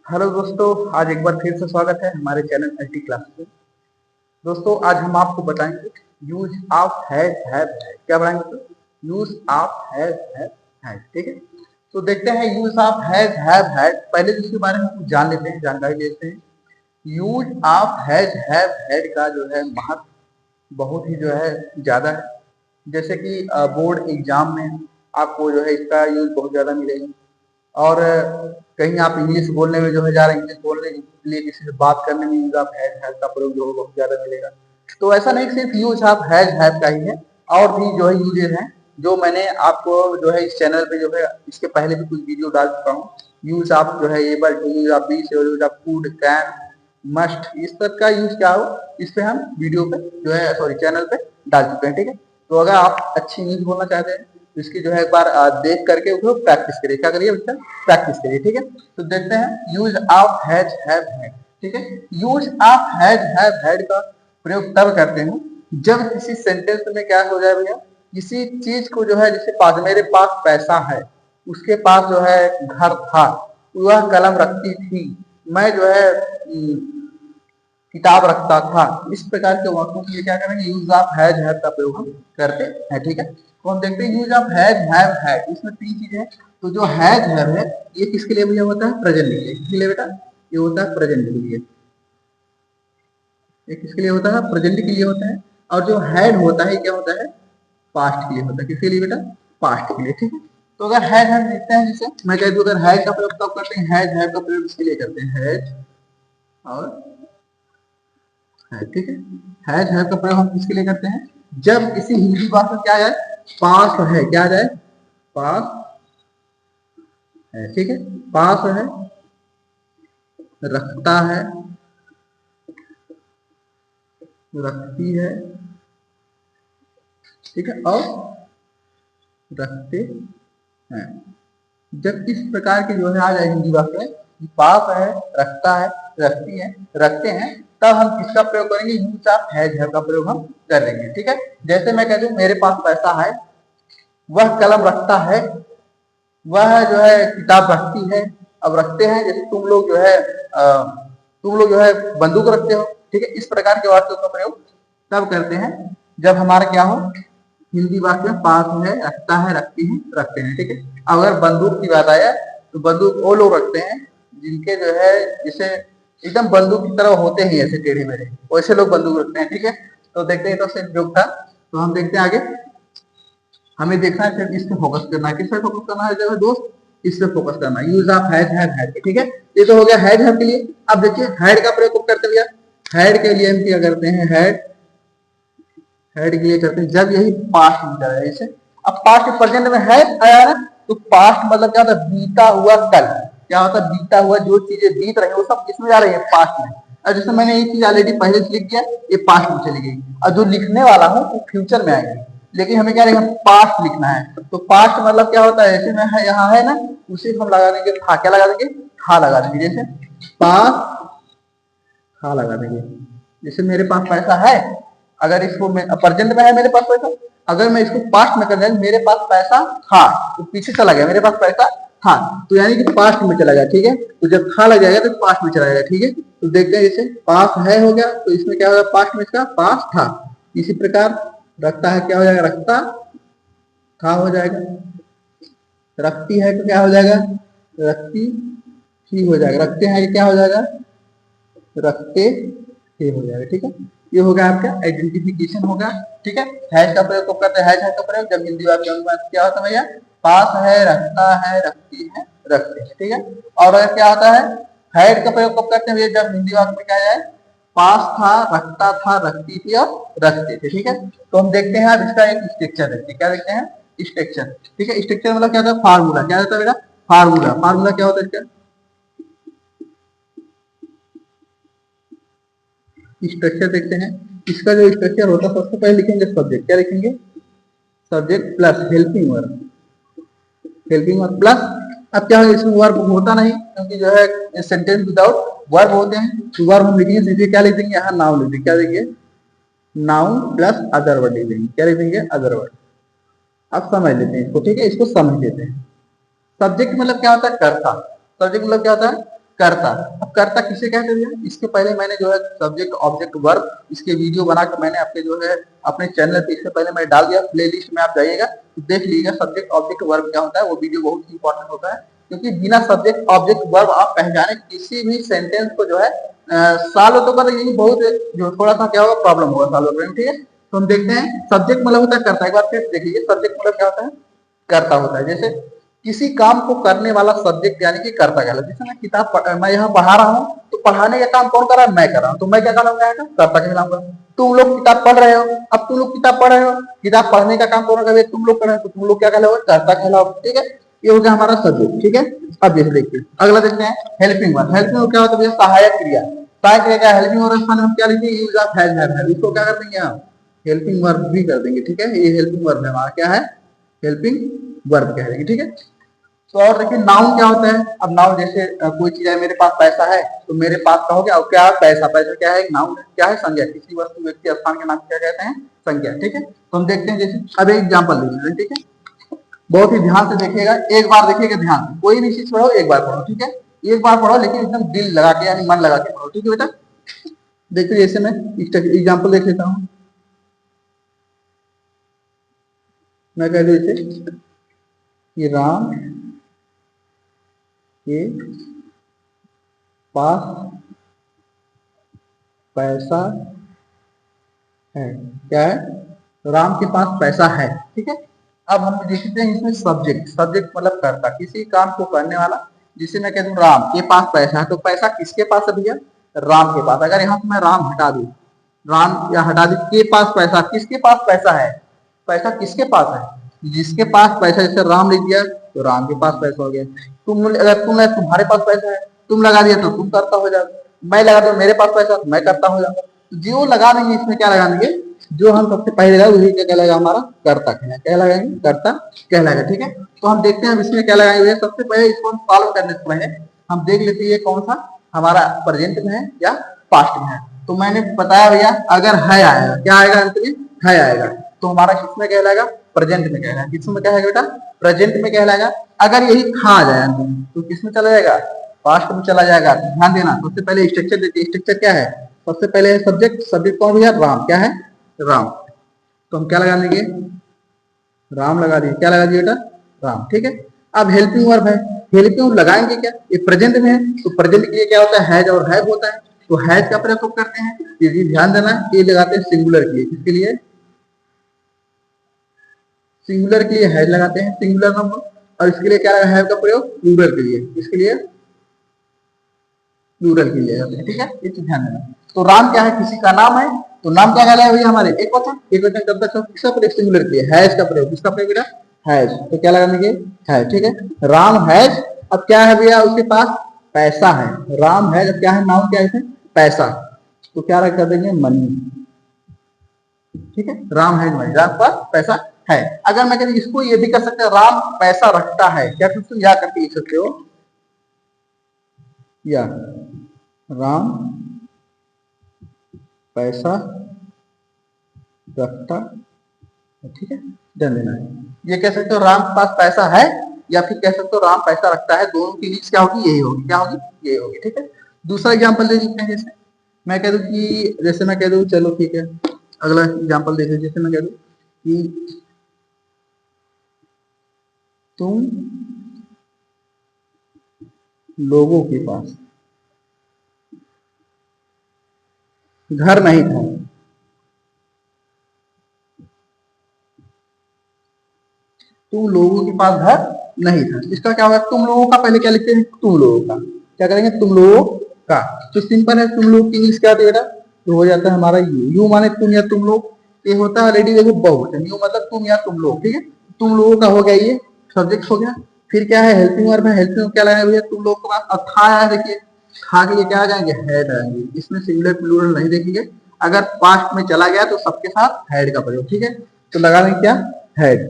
Hello दोस्तों, आज एक बार फिर से स्वागत है हमारे चैनल एलटी क्लास में। दोस्तों आज हम आपको बताएंगे use of has have had. क्या बताएंगे दोस्तों? Use of has have had. ठीक है, तो देखते हैं use of has have had. पहले तो इसके बारे में कुछ जान लेते हैं, जानकारी लेते हैं। Use of has have had का जो है महत्व बहुत ही जो है ज्यादा है। जैसे कि बोर्ड एग्जाम में आपको जो है इसका यूज बहुत ज्यादा मिलेगा। और कहीं आप इंग्लिश बोलने में जो है जा रहे हैं, इंग्लिश बोलने के लिए किसी से बात करने में यूज ऑफ हैज हैव का प्रयोग जो है बहुत ज्यादा मिलेगा। तो ऐसा नहीं सिर्फ यूज ऑफ हैज हैव का ही है, और भी जो है यूजेज हैं जो मैंने आपको जो है इस चैनल पे जो है इसके पहले भी कुछ वीडियो डाल चुका हूँ। यूज ऑफ जो है able to, use of be, use of could, can, must, इस सब का यूज क्या हो इस पे हम वीडियो पे जो है सॉरी चैनल पे डाल चुके हैं। ठीक है, तो अगर आप अच्छी इंग्लिश बोलना चाहते हैं तो इसकी जो है एक बार देख करके उसको प्रैक्टिस करिए। क्या करिए बच्चा? प्रैक्टिस करिए। ठीक है, तो देखते हैं use of has have had. ठीक है, use of has have had का प्रयोग तब करते हैं जब किसी सेंटेंस में क्या हो जाए भैया, किसी चीज को जो है जैसे पास मेरे पास पैसा है, उसके पास जो है घर था, वह कलम रखती थी, मैं जो है किताब रखता था। इस प्रकार के वाक्यों के लिए क्या करेंगे? यूज ऑफ हैज हैव का प्रयोग हम करते हैं। ठीक है, तो हम देखते हैं use of has have had. इसमें तीन चीजें हैं। तो जो हैज हैव है ये किसके लिए भैया होता है? प्रेजेंट के लिए। किसके लिए बेटा? ये होता है प्रेजेंट के लिए। ये किसके लिए होता है? प्रेजेंट के लिए होता है। और जो हैड होता है क्या होता है? पास्ट के लिए होता है। किसके लिए बेटा? पास्ट के लिए। ठीक है, तो अगर हैज हैव देखते हैं, जैसे मैं कह दूं अगर हैज का प्रयोग कब करते हैं? हैज हैव का प्रयोग इसके लिए करते हैं, हैज और है। ठीक है, हैज हैव का प्रयोग हम किसके लिए करते हैं? जब किसी हिंदी भाषा में क्या आ जाए? पास है। क्या आ जाए? पास है। ठीक है, पास है, रखता है, रखती है, ठीक है, और रखते हैं। जब इस प्रकार के जो है आ जाए हिंदी भाषा में पास है, रखता है, रखती है, रखते हैं, तब हम किसका प्रयोग करेंगे? यूज ऑफ हैज हैव का प्रयोग हम कर देंगे। ठीक है, जैसे मैं कह दूं मेरे पास पैसा है, वह कलम रखता है, वह जो है किताब रखती है। अब रखते हैं जैसे तुम लोग जो है बंदूक रखते हो। ठीक है, इस प्रकार के वाक्यों का प्रयोग तब करते हैं जब हमारा क्या हो? हिंदी वाक्य में पास है, रखता है, रखती है, रखते हैं। ठीक है, अगर बंदूक की बात आया तो बंदूक वो लोग रखते हैं जिनके जो है जैसे एकदम बंदूक की तरह होते ही ऐसे टेढ़े मेढ़े, वैसे लोग बंदूक रखते हैं। ठीक है, तो देखते हैं, तो सिर्फ जोक था। तो हम देखते हैं आगे। हमें देखना है सिर्फ इस पे फोकस करना है। किस पे फोकस करना है जब दोस्त? इस पे फोकस करना है, use of has have had. ठीक है, ये तो हो गया हैज हैव के लिए। अब देखिए हैड का प्रयोग कब करते हैं? हैड के लिए हम क्या करते हैं? हैड के लिए करते हैं जब यही पास्ट में चला जाए। जैसे अब पास्ट प्रेजेंट में है आया ना, तो पास्ट मतलब क्या होता है? बीता हुआ कल। क्या होता है? बीता हुआ, जो चीजें बीत रही है वो सब किसमें जा रही है? पास्ट में। और जैसे मैंने ये चीज ऑलरेडी पहले से लिख दिया, ये पास्ट में चली गई, और जो लिखने वाला हूँ वो फ्यूचर में आएगी, लेकिन हमें क्या लिखना? पास्ट लिखना है। तो पास्ट मतलब क्या होता है? जैसे में यहाँ है ना, उसी को हम लगा देंगे था। क्या लगा देंगे? था लगा देंगे। जैसे पास्ट था लगा देंगे। जैसे मेरे पास पैसा है, अगर इसको प्रेजेंट में है मेरे पास पैसा, अगर मैं इसको पास्ट में कर दिया मेरे पास पैसा था, तो पीछे चला गया, मेरे पास पैसा था, तो यानी कि पास्ट में चला गया। ठीक है, तो जब था लग जाएगा तो पास्ट में चला जाएगा। ठीक है, तो देखते हैं जैसे पास है हो गया, तो इसमें क्या होगा? पास्ट में इसका पास था। इसी प्रकार रखता है, क्या हो जाएगा? रखता था हो जाएगा। रखती है तो क्या हो जाएगा? रखती थी हो जाएगा। रखते हैं क्या हो जाएगा? रखते थे हो जाएगा। ठीक है, ये हो गया आपका आइडेंटिफिकेशन होगा। ठीक है, हैज का प्रयोग कब करते हैं? हैज का प्रयोग जब हिंदी वाक्य में क्या होता है भैया? पास है, रखता है, रखती है, रखते हैं। ठीक है, और अगर क्या होता है? हैड का प्रयोग कब करते हैं भैया? जब हिंदी वाक्य में क्या जाए? पास था, रखता था, रखती थी और रखते थे। ठीक है, तो हम देखते हैं अब इसका एक स्ट्रक्चर देखते हैं। क्या देखते हैं? स्ट्रक्चर। ठीक है, स्ट्रक्चर मतलब क्या होता है? फार्मूला। क्या होता है बेटा? फार्मूला। फार्मूला क्या होता है इसका? स्ट्रक्चर देखते हैं। इसका जो स्ट्रक्चर होता है, सबसे पहले लिखेंगे सब्जेक्ट। क्या लिखेंगे? Subject plus helping verb. Helping verb plus, अब क्या है इसमें वर्ब होता नहीं क्योंकि जो है सेंटेंस विदाउट वर्ब होते हैं, तो वर्ब हम लिखेंगे सीधे क्या लिख देंगे? यहाँ नाउन लिख देंगे। क्या देंगे? नाउन प्लस अदर वर्ड लिख देंगे। क्या लिख देंगे? Other word. अब समझ लेते हैं इसको। ठीक है, इसको समझ लेते हैं। सब्जेक्ट मतलब क्या होता है? कर्ता। सब्जेक्ट मतलब क्या होता है? कर्ता। अब कर्ता किसे कहते हैं? इसके पहले मैंने जो है सब्जेक्ट ऑब्जेक्ट वर्ब इसके वीडियो बनाकर मैंने आपके जो है अपने चैनल पे इससे पहले मैं डाल दिया, प्लेलिस्ट में आप जाइएगा तो देख लीजिएगा सब्जेक्ट ऑब्जेक्ट वर्ब क्या होता है। वो वीडियो बहुत ही इंपॉर्टेंट होता है, क्योंकि बिना सब्जेक्ट ऑब्जेक्ट वर्ब आप पहचाने किसी भी सेंटेंस को जो है सालों तो कर यही बहुत जो थोड़ा सा क्या होगा प्रॉब्लम होगा सालों में, ठीक है। तो हम देखते हैं सब्जेक्ट मतलब होता है कर्ता। एक बार फिर देख लीजिए सब्जेक्ट मतलब क्या होता है? कर्ता होता है। जैसे किसी काम को करने वाला सब्जेक्ट यानी कि कर्ता कहलाता है। जैसे मैं मैं यहाँ पढ़ा रहा हूँ तो पढ़ाने का काम कौन कर रहा है? मैं कर रहा हूँ, तो मैं क्या कहलाऊंगा? कर्ता कहलाऊंगा। तुम लोग किताब पढ़ रहे हो, अब तुम लोग किताब पढ़ रहे हो, किताब पढ़ने का काम कौन कर रहे हो? तुम लोग कर रहे हो, तो तुम लोग क्या कहलाओगे? कर्ता कहलाओगे, ठीक है। ये हो गया हमारा सब्जेक्ट, ठीक है। अब जैसे देखिए अगला देखते हैं हेल्पिंग वर्ब। हेल्पिंग वर्ब क्या होता है? सहायक क्रिया। सहायक क्रिया क्या? हेल्पिंग वर्ब स्थान में क्या लिखेंगे? Use of has have. इसको क्या कर देंगे हम? हेल्पिंग वर्ब भी कर देंगे, ठीक है। ये हेल्पिंग वर्ब है हमारा, क्या है? हेल्पिंग वर्ब कह देंगे, ठीक है। तो और देखिए नाउन क्या होता है? अब नाउन जैसे कोई चीज है, मेरे पास पैसा है तो मेरे पास का हो गया। और क्या है? पैसा। पैसा क्या है? एक नाउन है। क्या है? संज्ञा। किसी वस्तु व्यक्ति स्थान के नाम क्या कहते हैं? संज्ञा, ठीक है। तो हम देखते हैं जैसे अब एक एग्जांपल लीजिए, ठीक है। बहुत ही ध्यान से देखिएगा, एक बार देखिएगा ध्यान से, कोई भी चीज पढ़ो एक बार पढ़ो, ठीक है। एक बार पढ़ो लेकिन एकदम दिल लगा के यानी मन लगा के पढ़ो, ठीक है बेटा। देखिए जैसे मैं एग्जाम्पल देख लेता हूँ। मैं कह दूं इसे कि राम के पास पैसा है। क्या है? राम के पास पैसा है, ठीक है। अब हम देखते हैं इसमें सब्जेक्ट। सब्जेक्ट मतलब कर्ता, किसी काम को करने वाला। जिसे मैं कह दूं राम के पास पैसा है, तो पैसा किसके पास है भैया? राम के पास। अगर यहाँ से मैं राम हटा दूं, राम या हटा दूं, के पास पैसा, किसके पास पैसा है? पैसा किसके पास है? जिसके पास पैसा। जैसे राम लिख दिया तो राम के पास पैसा हो गया। अगर तुम्हारे पास पैसा है, तुम लगा दिया तो तुम करता हो जाओगे। मैं लगा दूं मेरे पास पैसा तो मैं करता हो जाऊंगा। जो लगा देंगे इसमें क्या लगा देंगे? जो हम सबसे पहले लगाए वही क्या कहलाएगा? हमारा कर्ता कहलाएगा। क्या लगाएंगे? कर्ता कहलाएगा, ठीक है। तो हम देखते हैं इसमें क्या लगाएंगे। सबसे पहले इसको हम सॉल्व करने से पहले हम देख लेते हैं ये कौन सा हमारा प्रेजेंट में है या पास्ट में है। तो मैंने बताया भैया अगर है आएगा, क्या आएगा अंत में? है आएगा, तो हमारा किसमें कहलाएगा? प्रेजेंट में कहलाएगा। किसमें क्या है बेटा? प्रेजेंट में कहलाएगा। अगर यही था आ जाए अंत में तो किसमें चला जाएगा? पास्ट में चला जाएगा। ध्यान देना, सबसे पहले स्ट्रक्चर देखिए। स्ट्रक्चर क्या है? सबसे पहले है सब्जेक्ट। सब्जेक्ट कौन भैया? राम। क्या है? राम। तो हम क्या लगा देंगे? राम लगा दिए। क्या लगा दिए बेटा? राम, ठीक है। अब हेल्पिंग वर्ब है। हेल्पिंग वर्ब लगाएंगे क्या? ये प्रेजेंट में है तो प्रेजेंट के लिए क्या होता है? हैज और हैव होता है। तो हैज का प्रयोग कब करते हैं? ये ध्यान देना, ये लगाते हैं सिंगुलर के लिए। किसके लिए? सिंगुलर के लिए हैज लगाते हैं, सिंगुलर नंबर। और इसके लिए क्या लगा? हैव का प्रयोग प्लूरल के लिए। इसके लिए प्लूरल के लिए जाते हैं, ठीक है। ये चीज ध्यान देना। तो राम क्या है? किसी का नाम है, तो नाम क्या कहलाएगा भैया? हमारे एक वचन। एक वचन कब तक? किसका प्रयोग? सिंगुलर के लिए। हैज का प्रयोग। किसका प्रयोग बेटा? हैज। तो क्या लगा देंगे? हैज, ठीक है। राम हैज। अब क्या है भैया? उसके पास पैसा है। राम हैज। अब क्या है? नाउन क्या है? पैसा। तो क्या कर देंगे? मनी, ठीक है। Ram has money. राम के पास पैसा है। अगर मैं कहती इसको ये भी कर सकते हैं, राम पैसा रखता है। क्या कर सकते हो? या करके लिख सकते हो, या राम पैसा रखता, ठीक है। ध्यान देना है, ये कह सकते हो राम के पास पैसा है, या फिर कह सकते हो राम पैसा रखता है। दोनों की इंग्लिश क्या होगी? यही होगी। क्या होगी? यही होगी, ठीक है। दूसरा एग्जांपल ले लेते हैं। जैसे मैं कह दूं कि जैसे मैं कह दूं, चलो ठीक है, अगला एग्जांपल देखिए। जैसे मैं कह दूं कि तुम लोगों के पास घर नहीं था। तुम लोगों के पास घर नहीं था। इसका क्या होगा? तुम लोगों का पहले क्या लिखते हैं? तुम लोगों का। क्या करेंगे? तुम लोगों का। तो सिंपल है। तुम लोग की इंग्लिश क्या बेटा? तो हो जाता है हमारा यू। यू माने तुम या तुम लोग। ये होता है ऑलरेडी देखो बहुवचन। यू मतलब तुम या तुम लोग, ठीक है। तुम लोगों का हो गया, ये सब्जेक्ट हो गया। फिर क्या है? हेल्पिंग वर्ब है। हेल्पिंग क्या लगाएंगे भैया? तुम लोग के पास। अब था है, देखिए था के लिए क्या आ जाएंगे? हैड आएंगे। इसमें सिंगुलर प्लूरल नहीं देखेंगे। अगर पास्ट में चला गया तो सबके साथ हैड का प्रयोग, ठीक है। तो लगा देंगे क्या? हैड।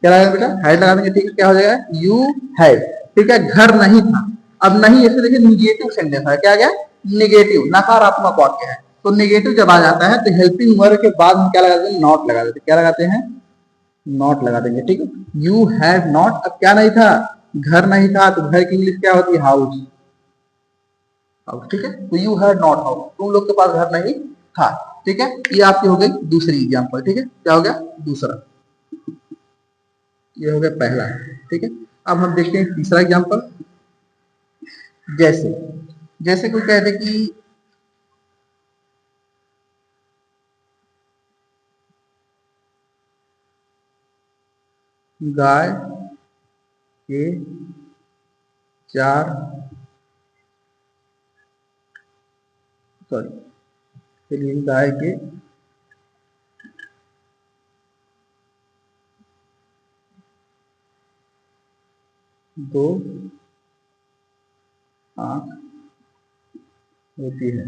क्या लगा बेटा? हैड लगा देंगे, ठीक है। क्या हो जाएगा? यू हैड, ठीक है। घर नहीं था। अब नहीं ऐसे देखिए निगेटिव सेंटेंस है। क्या गया? निगेटिव, नकारात्मक वाक्य है। तो निगेटिव जब आ जाता है तो हेल्पिंग वर्ब के बाद हम क्या लगा देते हैं? नॉट लगा देते हैं। क्या लगाते हैं? नॉट लगा देंगे, ठीक है। You had not. अब क्या नहीं था? घर नहीं था, तो घर की इंग्लिश क्या होती है? हाउस। हाउस, ठीक है। तो यू हैड नॉट हाउस, तुम लोग के पास घर नहीं था, ठीक है। ये आपकी हो गई दूसरी एग्जाम्पल, ठीक है। क्या हो गया दूसरा, ये हो गया पहला, ठीक है। अब हम देखते हैं तीसरा एग्जाम्पल। जैसे जैसे कोई कहते कि गाय के 4 चलिए गाय के 2 आंख होती है।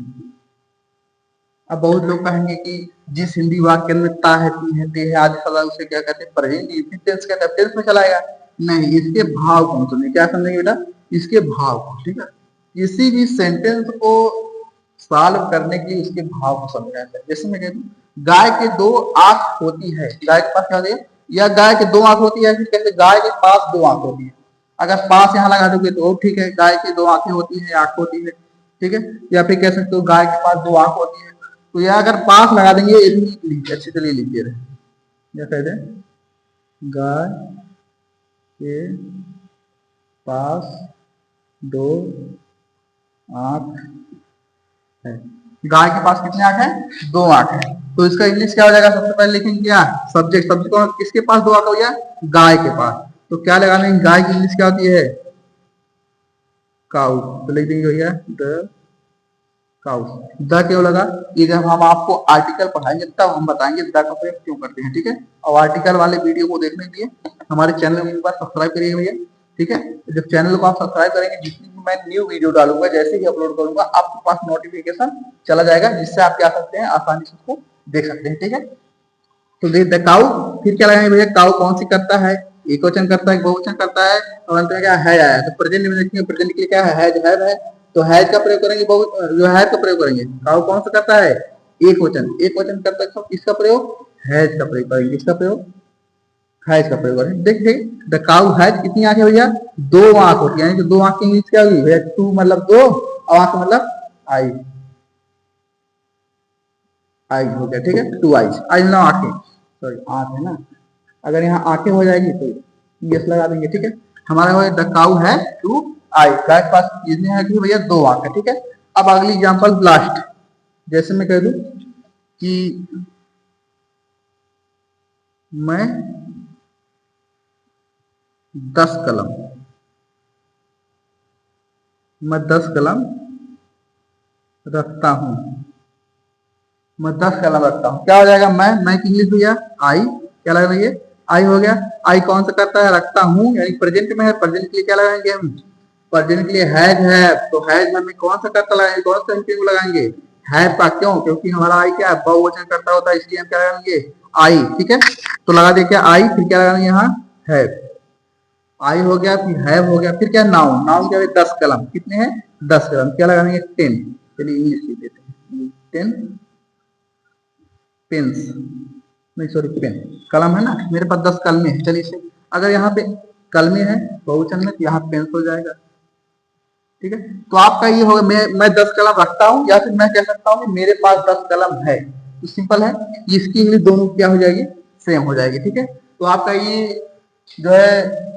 अब बहुत लोग कहेंगे कि जिस हिंदी वाक्य में ता है, ती है, ते है आदि सदा उसे क्या कहते हैं, प्रेजेंट इंडेफिनिट टेंस कहते हैं, टेंस में चलाएगा नहीं, इसके भाव को समझेंगे। क्या समझेंगे बेटा, इसके भाव को, ठीक है। किसी भी सेंटेंस को सॉल्व करने के लिए उसके भाव को समझना है। जैसे मैं कहती हूँ गाय के 2 आंख होती है, गाय के पास क्या होती है, या गाय के 2 आंख होती है, फिर कहते गाय के पास 2 आंख होती है। अगर पास यहाँ लगा दोगे तो ठीक है, गाय की 2 आंखें होती है, आंख होती है, ठीक है। या फिर कह सकते हो गाय के पास 2 आंख होती है। तो यह अगर पास लगा देंगे, ये भी लीजिए अच्छे से लीजिए रहे, क्या कहते हैं, गाय के पास 2 आंख है। गाय के पास कितने आंख है, 2 आंख है। तो इसका इंग्लिश क्या हो जाएगा, सबसे पहले लिखेंगे क्या, सब्जेक्ट। सब्जेक्ट किसके पास 2 आंख हो गया, गाय के पास। तो क्या लगाने, गाय की इंग्लिश क्या होती है, काउ। तो लिख देंगे भैया द काउस। द क्यों लगा, ये जब हम आपको आर्टिकल पढ़ाएंगे तब हम बताएंगे द का प्रयोग क्यों करते हैं, ठीक है। और आर्टिकल वाले वीडियो को देखने के लिए हमारे चैनल में एक बार सब्सक्राइब करिए भैया, ठीक है। जब चैनल को आप सब्सक्राइब करेंगे, जितनी भी मैं न्यू वीडियो डालूंगा, जैसे ही अपलोड करूंगा, आपके पास नोटिफिकेशन चला जाएगा, जिससे आप क्या सकते हैं, आसानी से उसको देख सकते हैं, ठीक है। तो देख द काउ, फिर क्या लगाएंगे भैया, काउ कौन सी करता है, एक वचन करता है, बहुवचन करता है, और अंत में क्या है आया। तो प्रेजेंट में देखेंगे, प्रेजेंट के लिए क्या है, है। तो हैज का प्रयोग करेंगे, जो है का प्रयोग करेंगे। काउ कौन सा करता है, एक वचन, एक वचन करता है, इसका प्रयोग हैज का प्रयोग करेंगे, इसका प्रयोग हैज का प्रयोग करेंगे। देखिए द काउ हैज कितनी आंखें भैया, 2 आंख होती है, यानी कि 2 आंख की इंग्लिश क्या होगी भैया, 2 मतलब 2, और आंख मतलब आई, आई हो गया, ठीक है। 2 आईज, आई ना आंखें, सॉरी आंख है ना, अगर यहाँ आंखें हो जाएगी तो यस लगा देंगे, ठीक है। हमारा हो द काउ है 2 आई, गाय के पास कितने हैं कि भैया 2 आंख है, ठीक है। अब अगली एग्जांपल लास्ट, जैसे मैं कह दूं कि मैं 10 कलम, मैं 10 कलम रखता हूं, मैं 10 कलम रखता हूं। क्या हो जाएगा, मैं की इंग्लिश भैया आई, क्या लगा देंगे, आई हो गया। आई कौन सा करता है, रखता हूं, यानी प्रेजेंट में है, प्रेजेंट के लिए क्या लगाएंगे हम, प्रेजेंट के लिए हैज है। तो हैज में कौन सा करता लगाएंगे, कौन सा हेल्पिंग लगाएंगे, हैज का। क्यों, क्योंकि हमारा आई क्या है, बहुवचन करता होता है, इसलिए हम क्या लगाएंगे, आई, ठीक है। तो लगा दे क्या आई, फिर क्या लगाएंगे यहाँ हैव, आई हो गया, फिर हैव हो गया, फिर क्या नाउन, नाउन क्या है, 10 कलम, कितने हैं 10 कलम, क्या लगाएंगे 10। चलिए इंग्लिश लिख देते हैं, 10 पेन्स, नहीं सॉरी पेन, कलम है ना, मेरे पास 10 कलमें हैं। चलिए इसे अगर यहाँ पे कलमें हैं बहुवचन में, तो यहाँ पेंस हो जाएगा, ठीक है। तो आपका ये होगा, मैं 10 कलम रखता हूँ, या फिर मैं कह सकता हूँ कि मेरे पास 10 कलम है। तो सिंपल है, इसकी इंग्लिश दोनों क्या हो जाएगी, सेम हो जाएगी, ठीक है। तो आपका ये जो है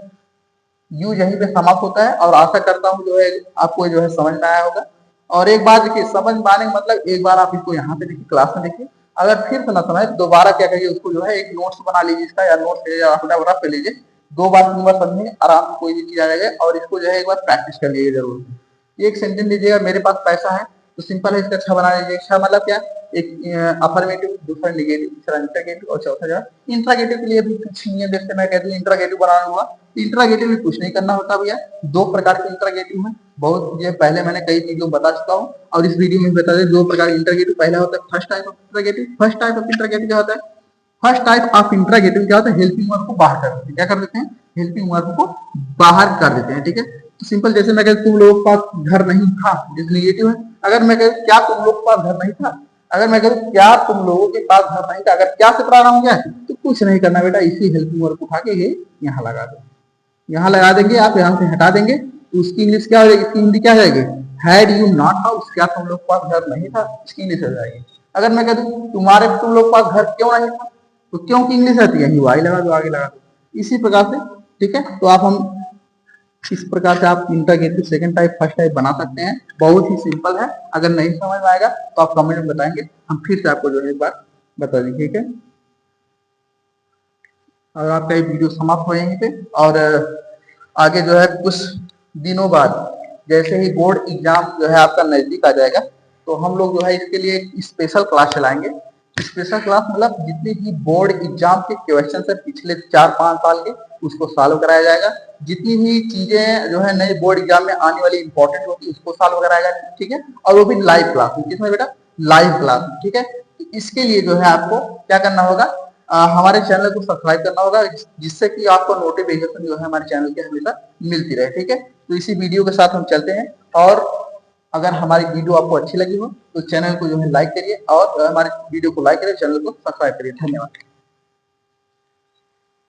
यूज यहीं पे समाप्त होता है, और आशा करता हूँ जो है आपको जो है समझ में आया होगा। और एक बात देखिए, समझ में आने का मतलब एक बार आप इसको यहाँ पे देखिए, क्लास में देखिए, अगर फिर से ना समझ दोबारा क्या करिए, उसको जो है एक नोट्स बना लीजिए इसका, या नोट्स रफ कर लीजिए, 2 बार 3 बार समझिए, आराम से कोई भी चीज आ जाएगा, और इसको जो है एक बार प्रैक्टिस कर लीजिए जरूर। एक सेंटेंस लीजिएगा, मेरे पास पैसा है, तो सिंपल है, इसका 6 बना लीजिए। 6 मतलब क्या, एक अफर्मेटिव, दूसरा नेगेटिव, तीसरा इंट्रोगेटिव, और चौथा जो है इंट्रोगेटिव के लिए भी कुछ नहीं है। जैसे मैं कहती हूँ इंट्रोगेटिव बना हुआ, इंट्रोगेटिव में कुछ नहीं करना होता भैया। 2 प्रकार के इंट्रोगेटिव हैं, बहुत ये पहले मैंने कई वीडियो बता चुका हूँ, और इस वीडियो में बता दें 2 प्रकार के इंट्रोगेटिव। पहला होता है first type of interrogative. First type of interrogative क्या होता है, फर्स्ट टाइप ऑफ इंट्रोगेटिव क्या होता है, हेल्पिंग वर्ब को बाहर कर देते हैं। क्या कर देते हैं, हेल्पिंग वर्ब को बाहर कर देते हैं, ठीक है। तो सिंपल, जैसे मैं कहता तुम लोगों के पास घर नहीं था, जिस नेगेटिव है। अगर मैं कहूँ क्या तुम लोगों के पास घर नहीं था, अगर मैं कहूँ क्या तुम लोगों के पास घर नहीं था, अगर क्या से प्रारंभ हो गया तो कुछ नहीं करना बेटा, इसी हेल्पिंग वर्ब को उठा के ये यहाँ लगा दो, यहाँ लगा देंगे आप, यहाँ से हटा देंगे, तो उसकी इंग्लिश क्या हो जाएगी, इसकी हिंदी क्या हो जाएगी, हैड यू नॉट हाउस, क्या तुम लोग के पास घर नहीं था, इसकी इंग्लिश हो जाएगी। अगर मैं कह दूं तुम लोग के पास घर क्यों नहीं था, तो क्यों की इंग्लिश आती है, वाई लगा दो, आगे लगा दो, इसी प्रकार से। ठीक है, तो आप हम इस प्रकार से आप interrogative second type first type बना सकते हैं, बहुत ही सिंपल है। अगर नहीं समझ में आएगा तो आप कमेंट में बताएंगे, हम फिर से आपको जो है एक बार बता देंगे। ठीक है, और आपका ये वीडियो समाप्त हो यहीं पे, और आगे जो है कुछ दिनों बाद जैसे ही बोर्ड एग्जाम जो है आपका नजदीक आ जाएगा, तो हम लोग जो है इसके लिए एक स्पेशल क्लास चलाएंगे। स्पेशल क्लास मतलब जितनी भी बोर्ड एग्जाम के क्वेश्चन है पिछले 4-5 साल के, उसको सॉल्व कराया जाएगा। जितनी भी चीजें जो है नए बोर्ड एग्जाम में आने वाली इंपॉर्टेंट होगी उसको सॉल्व कराया जाएगा। ठीक है, और वो भी लाइव क्लास में, किसमें बेटा, लाइव क्लास में। ठीक है, तो इसके लिए जो है आपको क्या करना होगा, हमारे चैनल को सब्सक्राइब करना होगा, जिससे कि आपको नोटिफिकेशन जो है हमारे चैनल के हमेशा मिलती रहे। ठीक है, तो इसी वीडियो के साथ हम चलते हैं, और अगर हमारी वीडियो आपको अच्छी लगी हो तो चैनल को जो है लाइक करिए, और हमारे वीडियो को लाइक करिए, चैनल को सब्सक्राइब करिए। धन्यवाद।